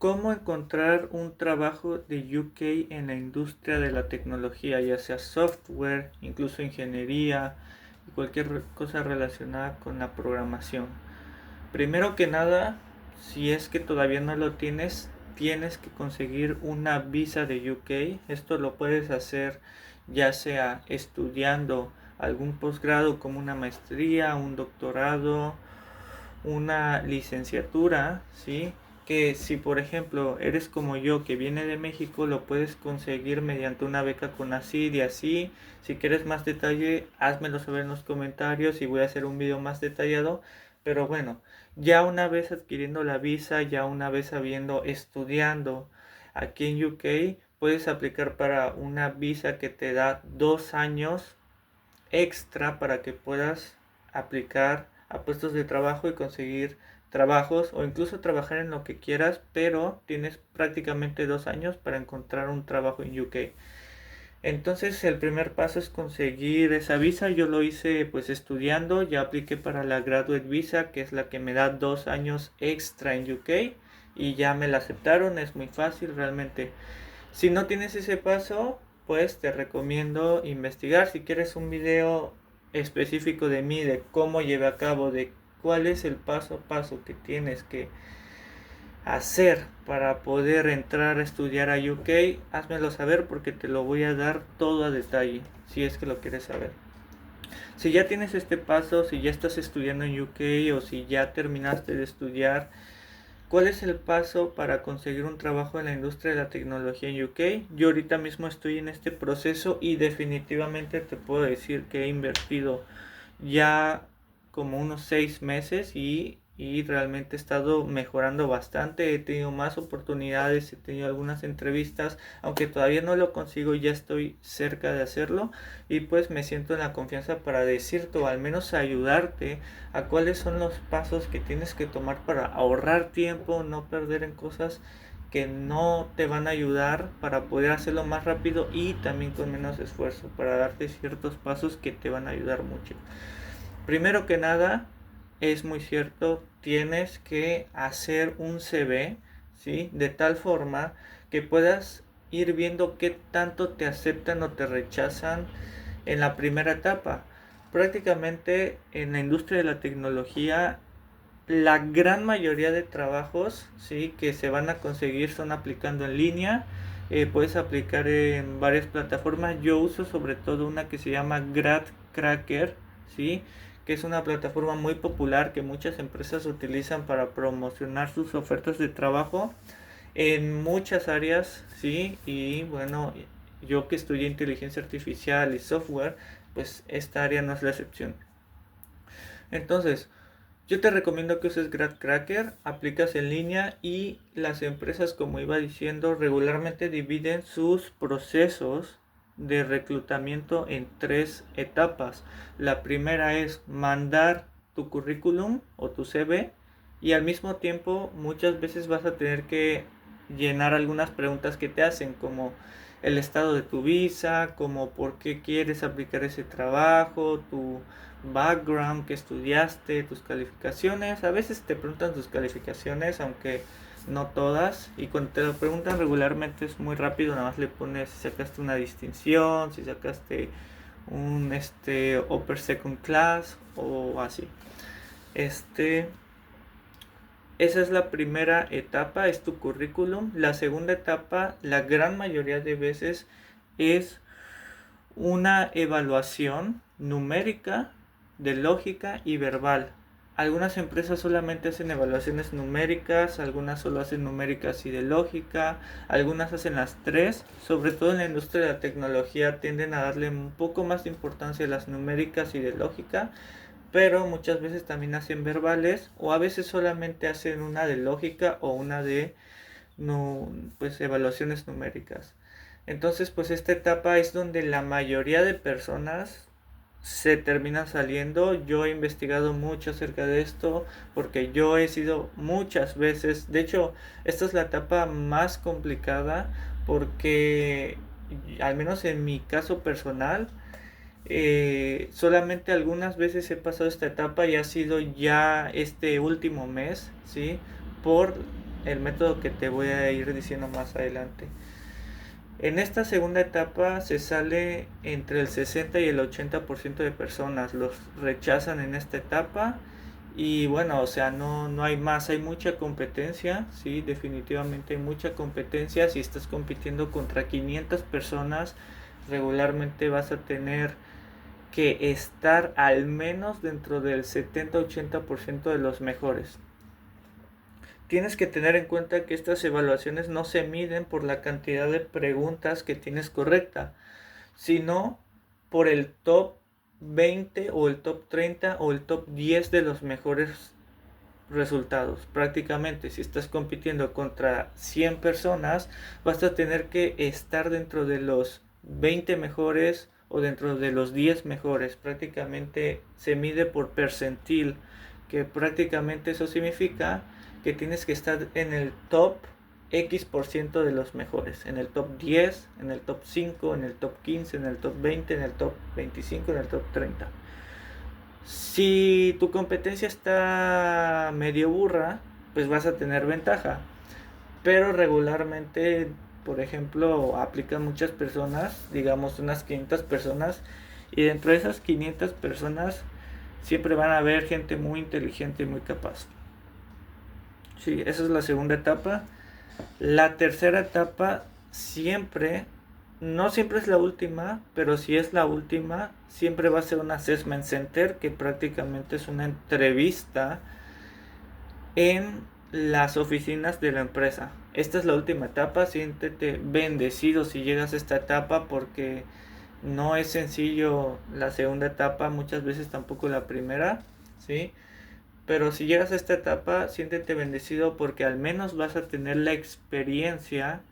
¿Cómo encontrar un trabajo de UK en la industria de la tecnología, ya sea software, incluso ingeniería y cualquier cosa relacionada con la programación? Primero que nada, si es que todavía no lo tienes, tienes que conseguir una visa de UK. Esto lo puedes hacer ya sea estudiando algún posgrado como una maestría, un doctorado, una licenciatura, ¿sí? Que si por ejemplo eres como yo que viene de México, lo puedes conseguir mediante una beca con ACID y así. Si quieres más detalle, házmelo saber en los comentarios y voy a hacer un video más detallado. Pero bueno, ya una vez adquiriendo la visa, ya una vez habiendo estudiando aquí en UK, puedes aplicar para una visa que te da 2 años extra para que puedas aplicar a puestos de trabajo y conseguir trabajos o incluso trabajar en lo que quieras, pero tienes prácticamente 2 años para encontrar un trabajo en UK. Entonces el primer paso es conseguir esa visa. Yo lo hice pues estudiando, ya apliqué para la Graduate Visa, que es la que me da 2 años extra en UK y ya me la aceptaron. Es muy fácil realmente. Si no tienes ese paso, pues te recomiendo investigar. Si quieres un video específico de mí, de cómo llevé a cabo, de cuál es el paso a paso que tienes que hacer para poder entrar a estudiar a UK, házmelo saber porque te lo voy a dar todo a detalle, si es que lo quieres saber. Si ya tienes este paso, si ya estás estudiando en UK o si ya terminaste de estudiar, ¿cuál es el paso para conseguir un trabajo en la industria de la tecnología en UK? Yo ahorita mismo estoy en este proceso y definitivamente te puedo decir que he invertido ya como unos 6 meses y realmente he estado mejorando bastante. He tenido más oportunidades, he tenido algunas entrevistas, aunque todavía no lo consigo, ya estoy cerca de hacerlo y pues me siento en la confianza para decirte o al menos ayudarte a cuáles son los pasos que tienes que tomar para ahorrar tiempo, no perder en cosas que no te van a ayudar para poder hacerlo más rápido y también con menos esfuerzo, para darte ciertos pasos que te van a ayudar mucho. Primero que nada, es muy cierto, tienes que hacer un CV, ¿sí? De tal forma que puedas ir viendo qué tanto te aceptan o te rechazan en la primera etapa. Prácticamente en la industria de la tecnología, la gran mayoría de trabajos, ¿sí? Que se van a conseguir son aplicando en línea. Puedes aplicar en varias plataformas. Yo uso sobre todo una que se llama GradCracker, ¿sí? Que es una plataforma muy popular que muchas empresas utilizan para promocionar sus ofertas de trabajo en muchas áreas, ¿sí? Y bueno, yo que estudié inteligencia artificial y software, pues esta área no es la excepción. Entonces, yo te recomiendo que uses GradCracker, aplicas en línea y las empresas, como iba diciendo, regularmente dividen sus procesos de reclutamiento en 3 etapas. La primera es mandar tu currículum o tu CV y al mismo tiempo muchas veces vas a tener que llenar algunas preguntas que te hacen como el estado de tu visa, como por qué quieres aplicar ese trabajo, tu background, que estudiaste, tus calificaciones. A veces te preguntan tus calificaciones, aunque no todas. Y cuando te lo preguntan regularmente es muy rápido, nada más le pones si sacaste una distinción, si sacaste un upper second class o así. Este, esa es la primera etapa, es tu currículum. La segunda etapa, la gran mayoría de veces, es una evaluación numérica de lógica y verbal. Algunas empresas solamente hacen evaluaciones numéricas, algunas solo hacen numéricas y de lógica, algunas hacen las tres. Sobre todo en la industria de la tecnología tienden a darle un poco más de importancia a las numéricas y de lógica, pero muchas veces también hacen verbales o a veces solamente hacen una de lógica o una de no, pues evaluaciones numéricas. Entonces, pues esta etapa es donde la mayoría de personas se terminan saliendo. Yo he investigado mucho acerca de esto porque yo he sido muchas veces, de hecho, esta es la etapa más complicada porque, al menos en mi caso personal, solamente algunas veces he pasado esta etapa y ha sido ya este último mes, ¿sí? Por el método que te voy a ir diciendo más adelante. En esta segunda etapa se sale entre el 60 y el 80% de personas, los rechazan en esta etapa. Y bueno, o sea, no hay más, hay mucha competencia, sí, definitivamente hay mucha competencia. Si estás compitiendo contra 500 personas, regularmente vas a tener que estar al menos dentro del 70-80% de los mejores. Tienes que tener en cuenta que estas evaluaciones no se miden por la cantidad de preguntas que tienes correcta, sino por el top 20 o el top 30 o el top 10 de los mejores resultados. Prácticamente, si estás compitiendo contra 100 personas, vas a tener que estar dentro de los 20 mejores o dentro de los 10 mejores. Prácticamente se mide por percentil, que prácticamente eso significa que tienes que estar en el top X% de los mejores, en el top 10, en el top 5, en el top 15, en el top 20, en el top 25, en el top 30. Si tu competencia está medio burra, pues vas a tener ventaja. Pero regularmente, por ejemplo, aplican muchas personas, digamos unas 500 personas, y dentro de esas 500 personas siempre van a haber gente muy inteligente y muy capaz. Sí, esa es la segunda etapa. La tercera etapa no siempre es la última, pero si es la última, siempre va a ser un assessment center, que prácticamente es una entrevista en las oficinas de la empresa. Esta es la última etapa, siéntete bendecido si llegas a esta etapa, porque no es sencillo la segunda etapa, muchas veces tampoco la primera, ¿sí? Pero si llegas a esta etapa, siéntete bendecido, porque al menos vas a tener la experiencia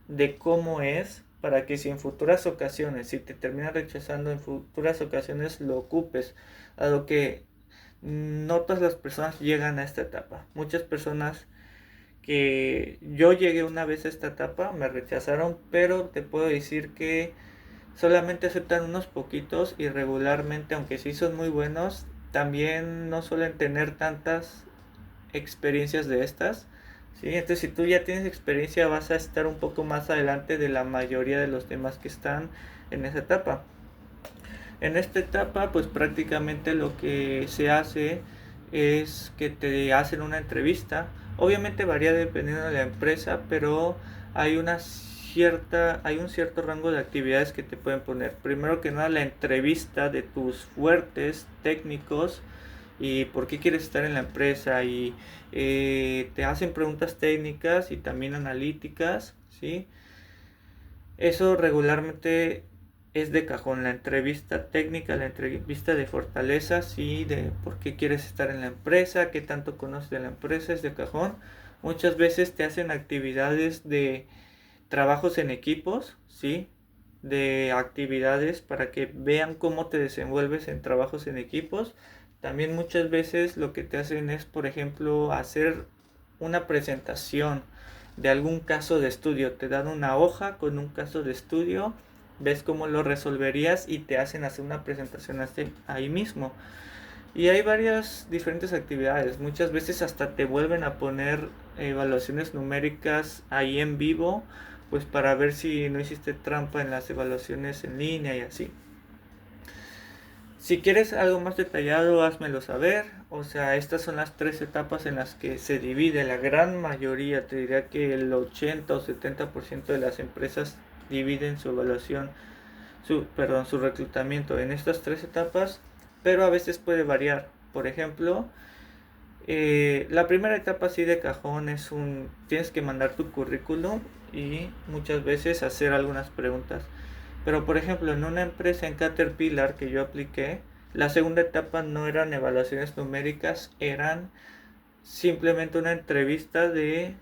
de cómo es, para que si en futuras ocasiones, si te terminan rechazando en futuras ocasiones, lo ocupes. Dado que no todas las personas llegan a esta etapa. Muchas personas que yo llegué una vez a esta etapa me rechazaron, pero te puedo decir que solamente aceptan unos poquitos, y regularmente, aunque sí son muy buenos, también no suelen tener tantas experiencias de estas, ¿sí? Entonces, si tú ya tienes experiencia, vas a estar un poco más adelante de la mayoría de los demás que están en esa etapa. En esta etapa, pues prácticamente lo que se hace es que te hacen una entrevista. Obviamente varía dependiendo de la empresa, pero hay un cierto rango de actividades que te pueden poner. Primero que nada, la entrevista de tus fuertes técnicos y por qué quieres estar en la empresa, y te hacen preguntas técnicas y también analíticas, ¿sí? Eso regularmente es de cajón, la entrevista técnica, la entrevista de fortalezas y de por qué quieres estar en la empresa, qué tanto conoces de la empresa, es de cajón. Muchas veces te hacen actividades de trabajos en equipos, ¿sí? De actividades para que vean cómo te desenvuelves en trabajos en equipos. También muchas veces lo que te hacen es, por ejemplo, hacer una presentación de algún caso de estudio. Te dan una hoja con un caso de estudio, ves cómo lo resolverías y te hacen hacer una presentación ahí mismo. Y hay varias diferentes actividades. Muchas veces hasta te vuelven a poner evaluaciones numéricas ahí en vivo, pues para ver si no hiciste trampa en las evaluaciones en línea y así. Si quieres algo más detallado, házmelo saber. O sea, estas son las 3 etapas en las que se divide. La gran mayoría, te diría que el 80 o 70% de las empresas dividen su evaluación, su reclutamiento en estas 3 etapas, pero a veces puede variar. Por ejemplo, la primera etapa así de cajón tienes que mandar tu currículum y muchas veces hacer algunas preguntas. Pero por ejemplo, en una empresa en Caterpillar que yo apliqué, la segunda etapa no eran evaluaciones numéricas, eran simplemente una entrevista de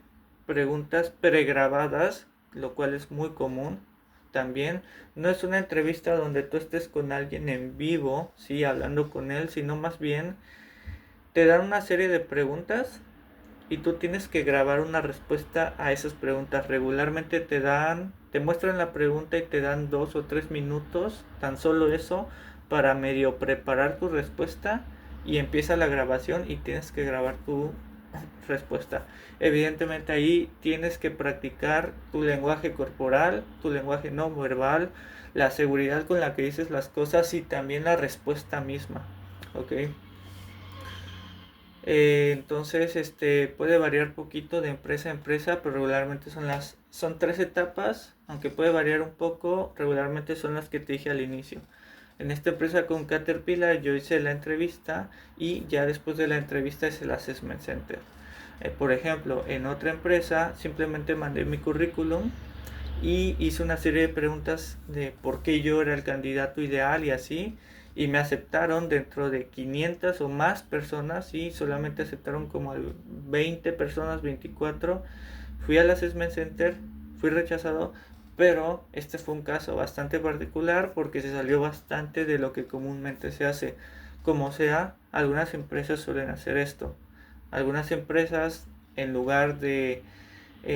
preguntas pregrabadas, lo cual es muy común. También no es una entrevista donde tú estés con alguien en vivo, sí, hablando con él, sino más bien te dan una serie de preguntas y tú tienes que grabar una respuesta a esas preguntas. Regularmente te muestran la pregunta y te dan 2 o 3 minutos, tan solo eso, para medio preparar tu respuesta, y empieza la grabación y tienes que grabar tu respuesta. Evidentemente ahí tienes que practicar tu lenguaje corporal, tu lenguaje no verbal, la seguridad con la que dices las cosas y también la respuesta misma. ¿Ok? Entonces, puede variar poquito de empresa a empresa, pero regularmente son 3 etapas, aunque puede variar un poco, regularmente son las que te dije al inicio. En esta empresa con Caterpillar yo hice la entrevista y ya después de la entrevista hice el Assessment Center. Por ejemplo, en otra empresa simplemente mandé mi currículum y hice una serie de preguntas de por qué yo era el candidato ideal y así, y me aceptaron dentro de 500 o más personas y solamente aceptaron como 20 personas, 24. Fui al Assessment Center, fui rechazado, pero este fue un caso bastante particular porque se salió bastante de lo que comúnmente se hace. Como sea, algunas empresas suelen hacer esto. Algunas empresas, en lugar de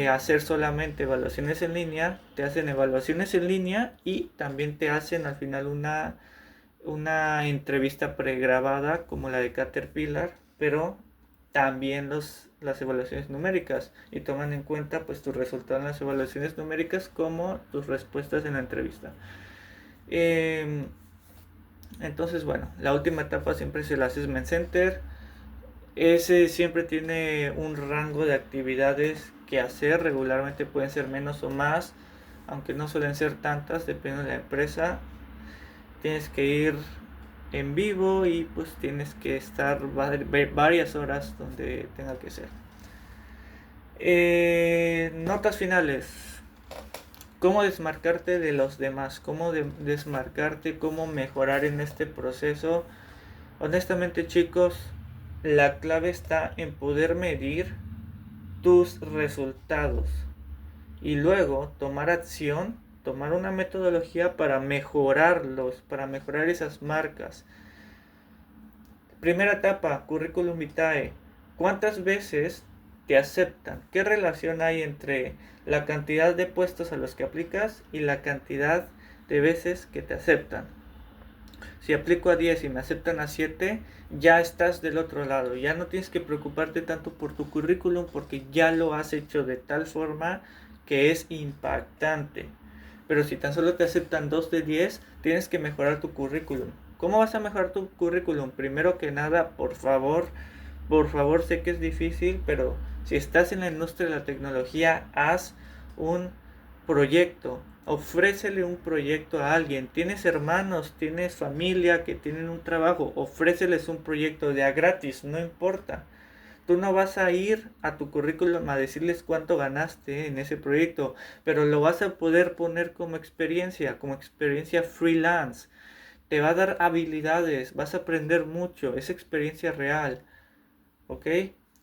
hacer solamente evaluaciones en línea, te hacen evaluaciones en línea y también te hacen al final una entrevista pregrabada como la de Caterpillar, pero también las evaluaciones numéricas y toman en cuenta pues tus resultados en las evaluaciones numéricas como tus respuestas en la entrevista. Entonces bueno, la última etapa siempre es el Assessment Center. Ese siempre tiene un rango de actividades que hacer, regularmente pueden ser menos o más, aunque no suelen ser tantas, depende de la empresa. Tienes que ir en vivo y pues tienes que estar varias horas donde tenga que ser. Notas finales. ¿Cómo desmarcarte de los demás? ¿Cómo desmarcarte? ¿Cómo mejorar en este proceso? Honestamente, chicos, la clave está en poder medir tus resultados y luego tomar acción, tomar una metodología para mejorarlos, para mejorar esas marcas. Primera etapa, currículum vitae. ¿Cuántas veces te aceptan? ¿Qué relación hay entre la cantidad de puestos a los que aplicas y la cantidad de veces que te aceptan? Si aplico a 10 y me aceptan a 7, ya estás del otro lado. Ya no tienes que preocuparte tanto por tu currículum porque ya lo has hecho de tal forma que es impactante. Pero si tan solo te aceptan 2 de 10, tienes que mejorar tu currículum. ¿Cómo vas a mejorar tu currículum? Primero que nada, por favor, sé que es difícil, pero si estás en la industria de la tecnología, haz un proyecto. Ofrécele un proyecto a alguien. Tienes hermanos, tienes familia que tienen un trabajo, ofréceles un proyecto de a gratis, no importa. Tú no vas a ir a tu currículum a decirles cuánto ganaste en ese proyecto, pero lo vas a poder poner como experiencia freelance. Te va a dar habilidades, vas a aprender mucho, es experiencia real, ¿ok?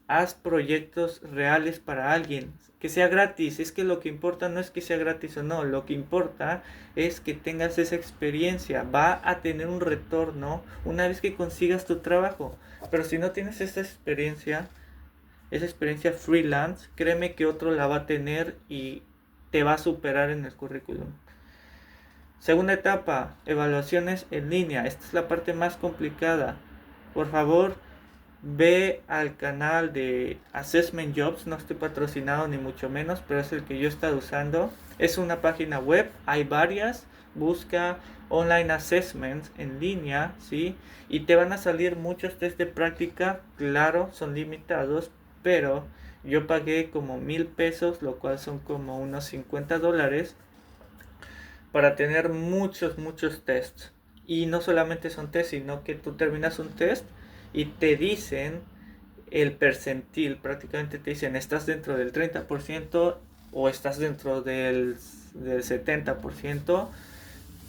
Haz proyectos reales para alguien, que sea gratis. Es que lo que importa no es que sea gratis o no, lo que importa es que tengas esa experiencia, va a tener un retorno una vez que consigas tu trabajo. Pero si no tienes esa experiencia freelance, créeme que otro la va a tener y te va a superar en el currículum. Segunda etapa, evaluaciones en línea. Esta es la parte más complicada. Por favor, ve al canal de Assessment Jobs. No estoy patrocinado ni mucho menos, pero es el que yo he estado usando. Es una página web, hay varias. Busca online assessments en línea, ¿sí? Y te van a salir muchos test de práctica. Claro, son limitados, pero yo pagué como 1,000 pesos, lo cual son como unos $50, para tener muchos tests. Y no solamente son tests, sino que tú terminas un test y te dicen el percentil, prácticamente te dicen estás dentro del 30% o estás dentro del 70%,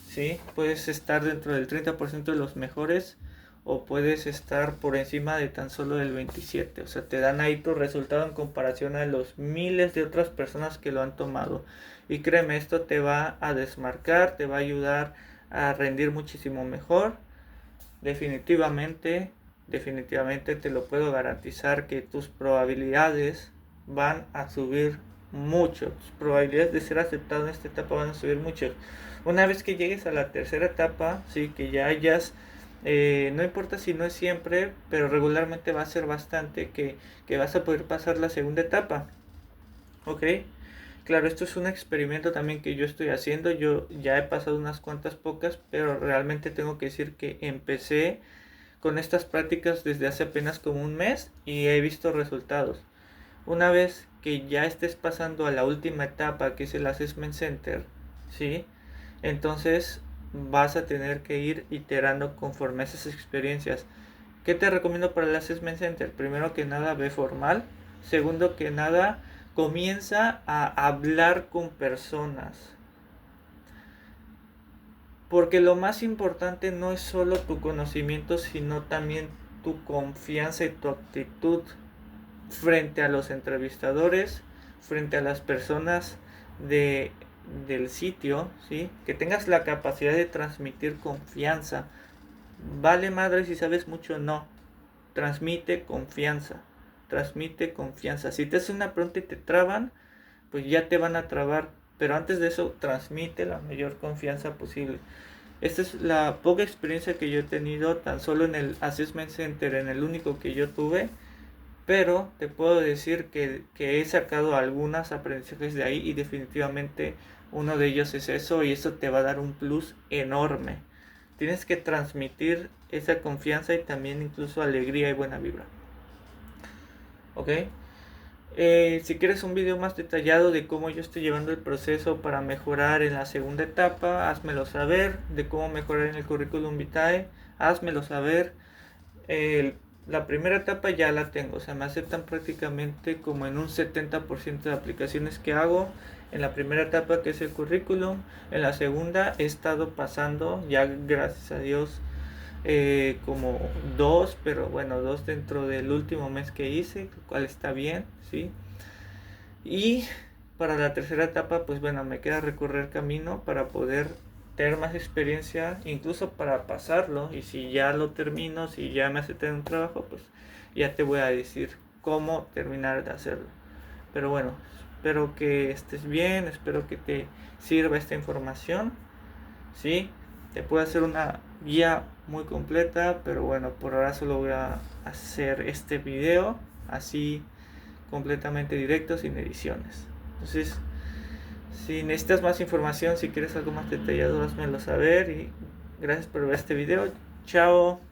¿sí? Puedes estar dentro del 30% de los mejores o puedes estar por encima de tan solo del 27%. O sea, te dan ahí tu resultado en comparación a los miles de otras personas que lo han tomado. Y créeme, esto te va a desmarcar, te va a ayudar a rendir muchísimo mejor. Definitivamente te lo puedo garantizar que tus probabilidades van a subir mucho. Tus probabilidades de ser aceptado en esta etapa van a subir mucho. Una vez que llegues a la tercera etapa, sí, que ya hayas No importa si no es siempre, pero regularmente va a ser bastante que vas a poder pasar la segunda etapa. ¿Ok? Claro, esto es un experimento también que yo estoy haciendo. Yo ya he pasado unas cuantas pocas, pero realmente tengo que decir que empecé con estas prácticas desde hace apenas como un mes y he visto resultados. Una vez que ya estés pasando a la última etapa, que es el Assessment Center, ¿sí? Entonces vas a tener que ir iterando conforme a esas experiencias. ¿Qué te recomiendo para el Assessment Center? Primero que nada, ve formal. Segundo que nada, comienza a hablar con personas. Porque lo más importante no es solo tu conocimiento, sino también tu confianza y tu actitud frente a los entrevistadores, frente a las personas de, del sitio, ¿sí? Que tengas la capacidad de transmitir confianza. Vale madre si sabes mucho o no. Transmite confianza. Transmite confianza. Si te hacen una pregunta y te traban, pues ya te van a trabar. Pero antes de eso, transmite la mayor confianza posible. Esta es la poca experiencia que yo he tenido tan solo en el Assessment Center, en el único que yo tuve. Pero te puedo decir que he sacado algunas aprendizajes de ahí y definitivamente uno de ellos es eso y eso te va a dar un plus enorme. Tienes que transmitir esa confianza y también incluso alegría y buena vibra. ¿Ok? Si quieres un video más detallado de cómo yo estoy llevando el proceso para mejorar en la segunda etapa, házmelo saber. De cómo mejorar en el currículum vitae, házmelo saber. El la primera etapa ya la tengo, o sea, me aceptan prácticamente como en un 70% de aplicaciones que hago. En la primera etapa, que es el currículum. En la segunda he estado pasando, ya gracias a Dios, como dos, pero bueno, dos dentro del último mes que hice, lo cual está bien, ¿sí? Y para la tercera etapa, pues bueno, me queda recorrer camino para poder tener más experiencia, incluso para pasarlo. Y si ya lo termino, si ya me acepté en un trabajo, pues ya te voy a decir cómo terminar de hacerlo. Pero bueno, espero que estés bien, espero que te sirva esta información. Sí, te puedo hacer una guía muy completa, pero bueno, por ahora solo voy a hacer este video así completamente directo, sin ediciones. Entonces, si necesitas más información, si quieres algo más detallado, házmelo saber y gracias por ver este video. Chao.